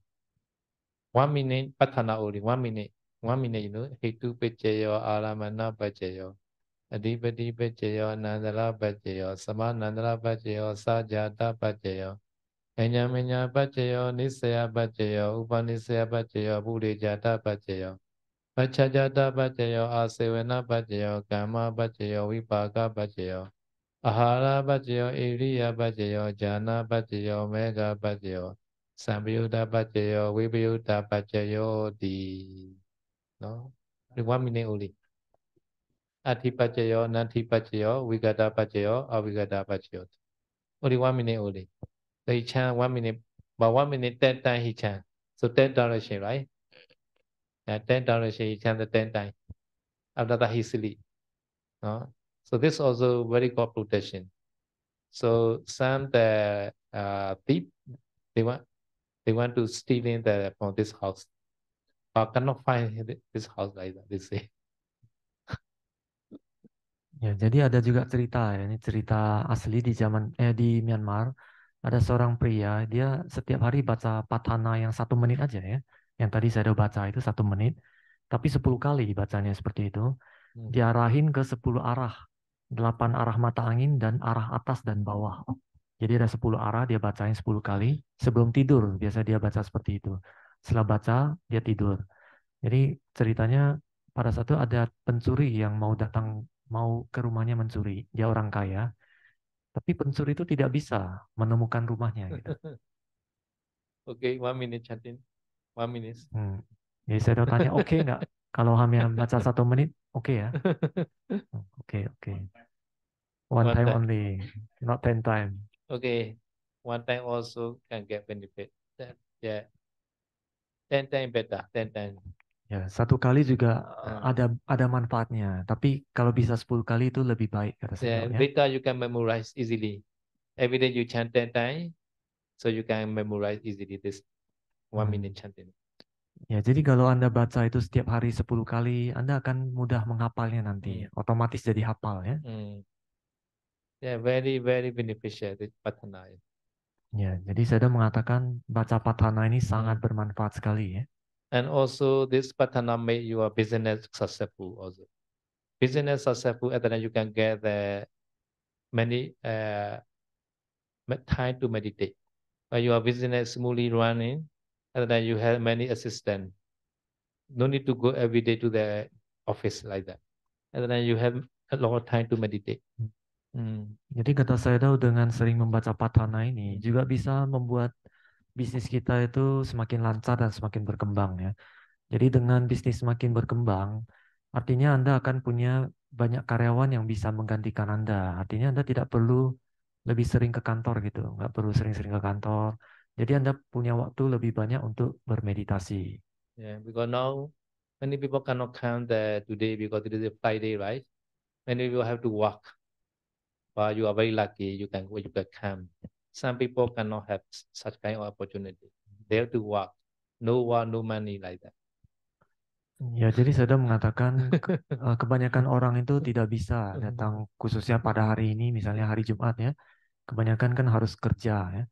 minute Patana only, 1 minute. 1 minute, you know, Hitu Pachayo, Aramana Pachayo, Adipati Pachayo, Nandala Pachayo, Sama Nandala Pachayo, Sajata Pachayo, Enyamenya Pachayo, Nisaya Pachayo, Upanisaya Pachayo, Buddhijata Pachayo, Pachajata Pachayo, Asevana Pachayo, Kama Pachayo, Vipaka Pachayo, Ahara Pachayo, Iriya Pachayo, Jana Pachayo, Mega Pachayo, Samyuta Pachayo, Vipayuta Pachayo, no? 1 minute only. Ati Pachayo, Nanti Pachayo, Vigata Pachayo, Avigata Pachayo. Only 1 minute only. So he chant 1 minute, but 1 minute, 10 times he chant. So 10 direction, right? 10 direction, he chant the 10 times. After that, he sleep. No? So this also very good protection. So some the thief, they want to steal in from this house, but cannot find this house like that. They say. Ya, jadi ada juga cerita ya, ini cerita asli di Myanmar. Ada seorang pria, dia setiap hari baca Patana yang 1 menit aja ya. Yang tadi saya udah baca itu 1 menit, tapi 10 kali bacanya seperti itu. Diarahin ke 10 arah, 8 arah mata angin dan arah atas dan bawah. Jadi ada 10 arah, dia bacain 10 kali. Sebelum tidur, biasa dia baca seperti itu. Setelah baca, dia tidur. Jadi ceritanya pada saat itu ada pencuri yang mau ke rumahnya mencuri. Dia orang kaya, tapi pencuri itu tidak bisa menemukan rumahnya gitu. Okay, 1 minute chanting. 1 minute. Jadi saya tanya, oke nggak? Kalau hanya baca 1 menit, oke ya? Oke. One time only, not 10 times. Okay, 1 time also can get benefit. Yeah, 10 times better. 10 times. Ya, 1 kali juga ada manfaatnya. Tapi kalau bisa 10 kali itu lebih baik kata saya. Ya. Later you can memorize easily. Every day you chant 10 times, so you can memorize easily this 1 minute chanting. Ya, jadi kalau Anda baca itu setiap hari 10 kali, Anda akan mudah menghafalnya nanti. Otomatis jadi hafal ya. Yeah, very, very beneficial this Patana. Ya, jadi saya mengatakan baca Patana ini sangat bermanfaat sekali ya. And also this Patana make your business successful also. Business successful, and then you can get the many time to meditate. When your business smoothly running, and then you have many assistants. No need to go every day to the office like that. And then you have a lot of time to meditate. Jadi kata saya dengan sering membaca Patana ini juga bisa membuat bisnis kita itu semakin lancar dan semakin berkembang ya. Jadi dengan bisnis semakin berkembang, artinya Anda akan punya banyak karyawan yang bisa menggantikan Anda. Artinya Anda tidak perlu lebih sering ke kantor gitu, nggak perlu sering-sering ke kantor. Jadi Anda punya waktu lebih banyak untuk bermeditasi. Yeah, because now many people cannot come there today because it is a Friday, right? Many people have to work. But you are very lucky, you can come. Some people cannot have such kind of opportunity. They have to work. No work, no money like that. Ya, jadi saya mengatakan kebanyakan orang itu tidak bisa datang khususnya pada hari ini, misalnya hari Jumat ya. Kebanyakan kan harus kerja ya,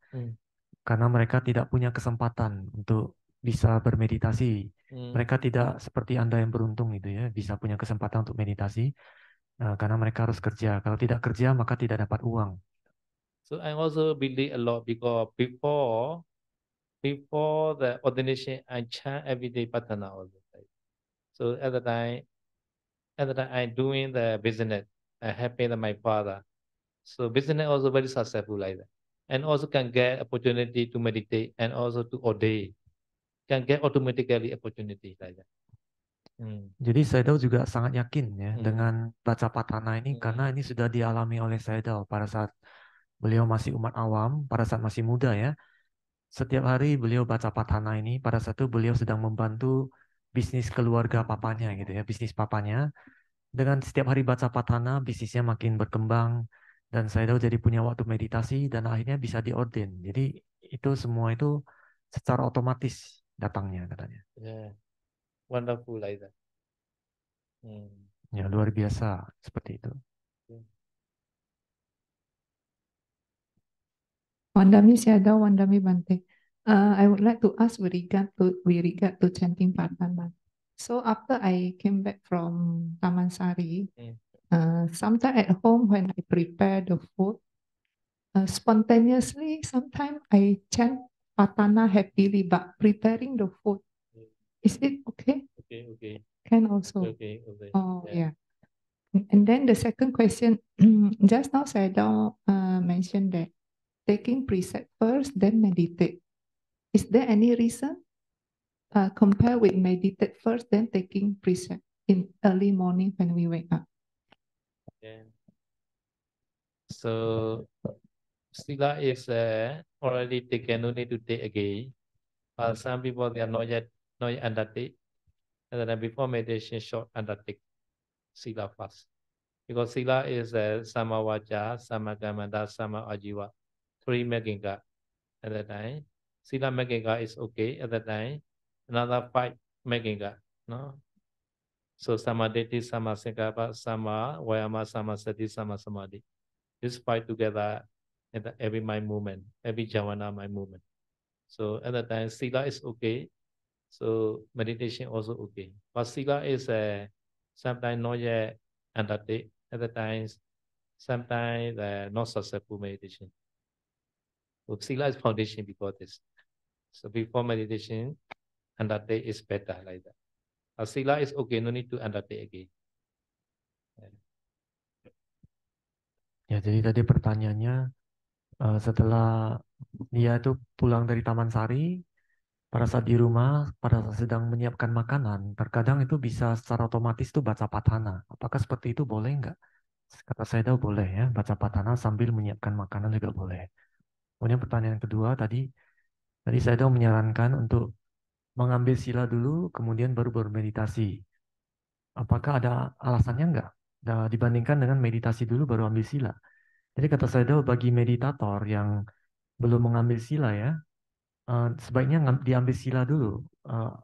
karena mereka tidak punya kesempatan untuk bisa bermeditasi. Mereka tidak seperti Anda yang beruntung gitu ya, bisa punya kesempatan untuk meditasi karena mereka harus kerja. Kalau tidak kerja maka tidak dapat uang. So I also believe a lot because before the ordination, I chant everyday patana all the time. So at the time I doing the business, I happy with my father. So business also very successful like that. And also can get opportunity to meditate and also to ordain. Can get automatically opportunity like that. Jadi Sayadaw juga sangat yakin ya dengan baca patana ini karena ini sudah dialami oleh Sayadaw pada saat beliau masih umat awam, pada saat masih muda ya. Setiap hari beliau baca patana ini, pada saat itu beliau sedang membantu bisnis keluarga papanya gitu ya, bisnis papanya. Dengan setiap hari baca patana, bisnisnya makin berkembang dan Sayadaw jadi punya waktu meditasi dan akhirnya bisa diorden. Jadi itu semua itu secara otomatis datangnya katanya. Yeah, wonderful like that. Ya luar biasa seperti itu. Wandami Sayadaw, Wandami Bante. I would like to ask with regard to chanting Patana. So after I came back from Taman Sari, sometime at home when I prepare the food, spontaneously sometimes I chant Patana happily, but preparing the food, is it okay? Okay. Can also. Okay. Oh yeah. And then the second question, just now Sayadaw mentioned that taking precept first, then meditate. Is there any reason compare with meditate first, then taking precept in early morning when we wake up? Yeah. So Sila is already taken, no need to take again. Some people they are not yet undertake. And then before meditation, short undertake Sila first. Because Sila is Sama Vacha, Sama Kamanta, Sama Ajiva. 3 Megginga at that time. Sila Megginga is okay at that time. Another 5 Megginga, no? So Samadhi, Sama Sankappa, Sama Vayama, Sama Sati, Sama Samadhi. This 5 together at every mind movement, every Javana mind movement. So at that time, Sila is okay. So meditation also okay. But Sila is sometimes not yet undertake. At the times, sometimes not successful meditation. So Sila is foundation before this. So before meditation, undertake is better like that. Sila is okay, no need to undertake again. Ya, jadi tadi pertanyaannya setelah dia itu pulang dari Taman Sari, pada saat di rumah, pada saat sedang menyiapkan makanan, terkadang itu bisa secara otomatis tuh baca patana. Apakah seperti itu boleh nggak? Kata saya tahu boleh ya, baca patana sambil menyiapkan makanan juga boleh. Kemudian pertanyaan kedua tadi saya tahu menyarankan untuk mengambil sila dulu, kemudian baru bermeditasi. Apakah ada alasannya nggak? Dibandingkan dengan meditasi dulu baru ambil sila. Jadi kata saya tahu bagi meditator yang belum mengambil sila ya, sebaiknya diambil sila dulu.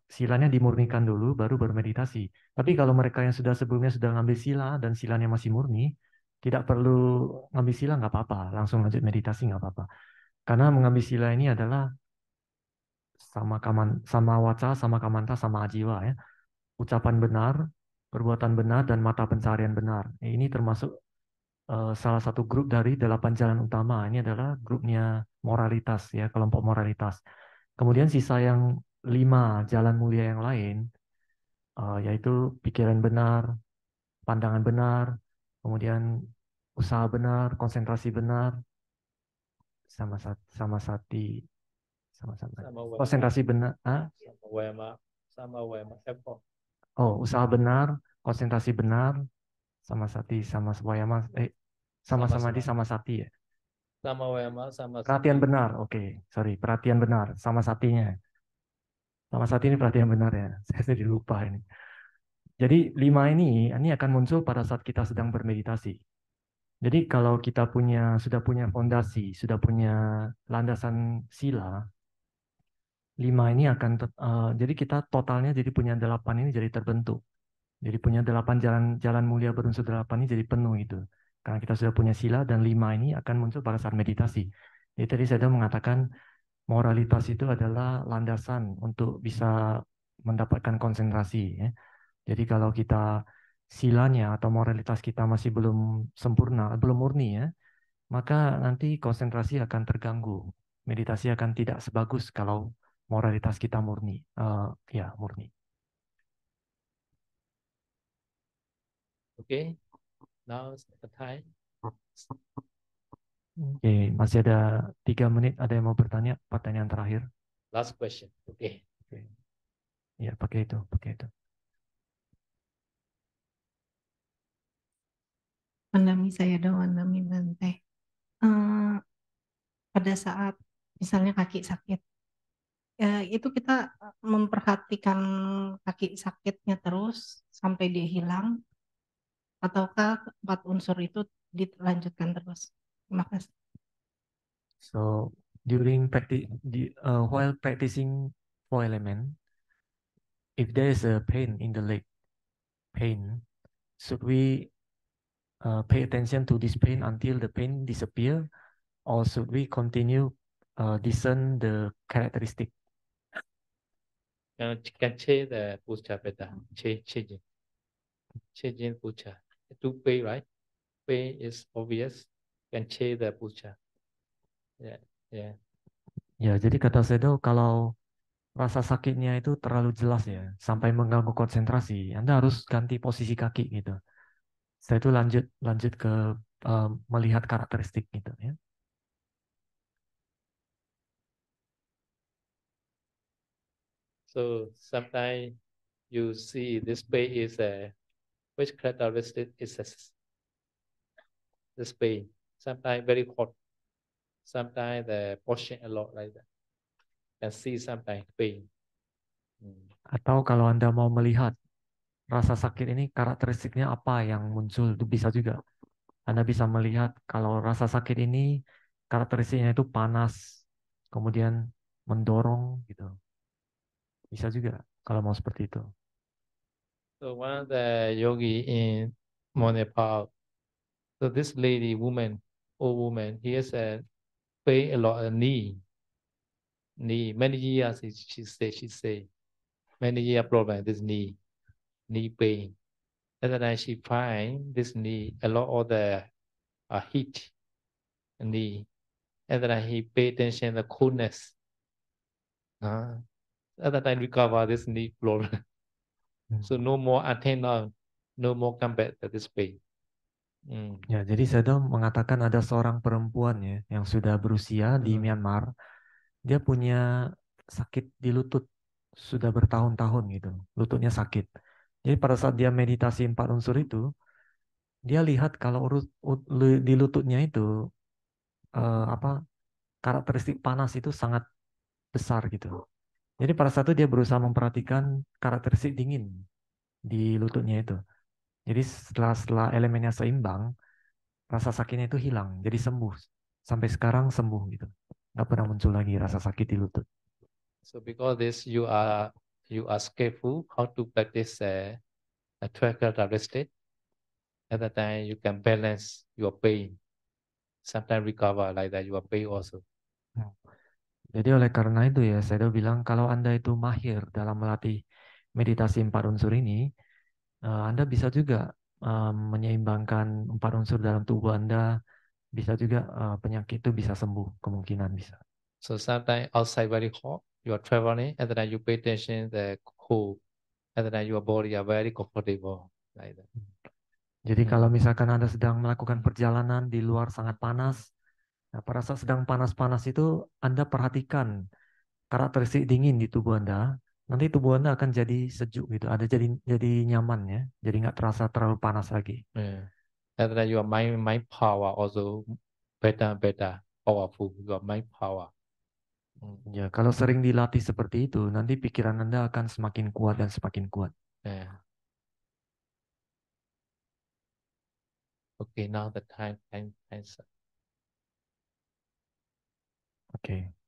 Silanya dimurnikan dulu, baru bermeditasi. Tapi kalau mereka yang sebelumnya sudah ngambil sila dan silanya masih murni, tidak perlu ngambil sila nggak apa-apa, langsung lanjut meditasi nggak apa-apa. Karena mengambil sila ini adalah sama waca, sama kamanta, sama ajiwa ya. Ucapan benar, perbuatan benar, dan mata pencarian benar. Ini termasuk salah satu grup dari 8 jalan utama. Ini adalah grupnya moralitas ya, kelompok moralitas. Kemudian sisa yang 5 jalan mulia yang lain, yaitu pikiran benar, pandangan benar, kemudian usaha benar, konsentrasi benar, konsentrasi benar, Sama Vayama, effort. usaha benar, konsentrasi benar, sama sati, sama wayama, sama samadhi, sama sati ya. Sama wayama, sama Perhatian sati. benar, oke, sorry, perhatian benar, sama satinya. Sama sati ini perhatian benar ya, saya jadi lupa ini. Jadi 5 ini akan muncul pada saat kita sedang bermeditasi. Jadi kalau kita sudah punya fondasi, sudah punya landasan sila, 5 ini jadi kita totalnya jadi punya 8 ini jadi terbentuk. Jadi punya 8 jalan mulia berunsur 8 ini jadi penuh itu. Karena kita sudah punya sila dan 5 ini akan muncul pada saat meditasi. Jadi tadi saya sudah mengatakan moralitas itu adalah landasan untuk bisa mendapatkan konsentrasi. Ya. Jadi kalau kita silanya atau moralitas kita masih belum sempurna, belum murni ya, maka nanti konsentrasi akan terganggu. Meditasi akan tidak sebagus kalau moralitas kita murni. Ya, murni. Okay, now the time. Oke, masih ada 3 menit. Ada yang mau bertanya? Pertanyaan terakhir. Last question. Okay. Oke. Ya, pakai itu. Pandami saya dong, Pandami Bante. Pada saat misalnya kaki sakit, itu kita memperhatikan kaki sakitnya terus sampai dia hilang, ataukah 4 unsur itu dilanjutkan terus? Terima kasih. So, while practicing 4 element, if there is a pain in the leg, should we pay attention to this pain until the pain disappear, or should we continue discern the characteristic? Can change the posture better. Changing posture. To pay, right? Pay is obvious. Can change the posture. Yeah. Ya, jadi kata Sedo, kalau rasa sakitnya itu terlalu jelas ya, sampai mengganggu konsentrasi, Anda harus ganti posisi kaki gitu. Setelah itu lanjut ke melihat karakteristik gitu ya. So sometimes you see this pain is which characteristic is this pain? Sometimes very hot. Sometimes the pushing a lot like that. Can see sometimes pain. Atau kalau Anda mau melihat rasa sakit ini karakteristiknya apa yang muncul, itu bisa juga. Anda bisa melihat kalau rasa sakit ini karakteristiknya itu panas, kemudian mendorong gitu. Bisa juga kalau mau seperti itu. So one of the yogi in Nepal, so this lady, old woman, he has a pain a lot of knee. Many years she say, many year problem, this knee pain. And then she find this knee, a lot of the heat knee. And then he pay attention the coolness. And then I recover this knee problem. So no more antenna, no more come back to this pain. Ya, jadi Sedo mengatakan ada seorang perempuan ya yang sudah berusia di Myanmar. Dia punya sakit di lutut sudah bertahun-tahun gitu. Lututnya sakit. Jadi pada saat dia meditasi 4 unsur itu, dia lihat kalau di lututnya itu karakteristik panas itu sangat besar gitu. Jadi pada saat itu dia berusaha memperhatikan karakteristik dingin di lututnya itu. Jadi setelah elemennya seimbang, rasa sakitnya itu hilang, jadi sembuh. Sampai sekarang sembuh gitu. Nggak pernah muncul lagi rasa sakit di lutut. So because this you are skillful how to practice a 12 characteristic. At that time you can balance your pain. Sometimes recover like that your pain also. Jadi oleh karena itu ya, saya udah bilang kalau Anda itu mahir dalam melatih meditasi 4 unsur ini, Anda bisa juga menyeimbangkan 4 unsur dalam tubuh Anda, bisa juga penyakit itu bisa sembuh, kemungkinan bisa. So sometimes outside very hot, you are traveling, and then you pay attention the cold, and then your body are very comfortable like that. Jadi kalau misalkan Anda sedang melakukan perjalanan di luar sangat panas, nah, pada saat sedang panas-panas itu Anda perhatikan karakteristik dingin di tubuh Anda, nanti tubuh Anda akan jadi sejuk gitu, ada jadi nyaman ya, jadi nggak terasa terlalu panas lagi. Yeah. And then your mind power also better powerful. Your mind power. Ya, kalau sering dilatih seperti itu, nanti pikiran Anda akan semakin kuat dan semakin kuat. Yeah. Okay, now the time. Oke.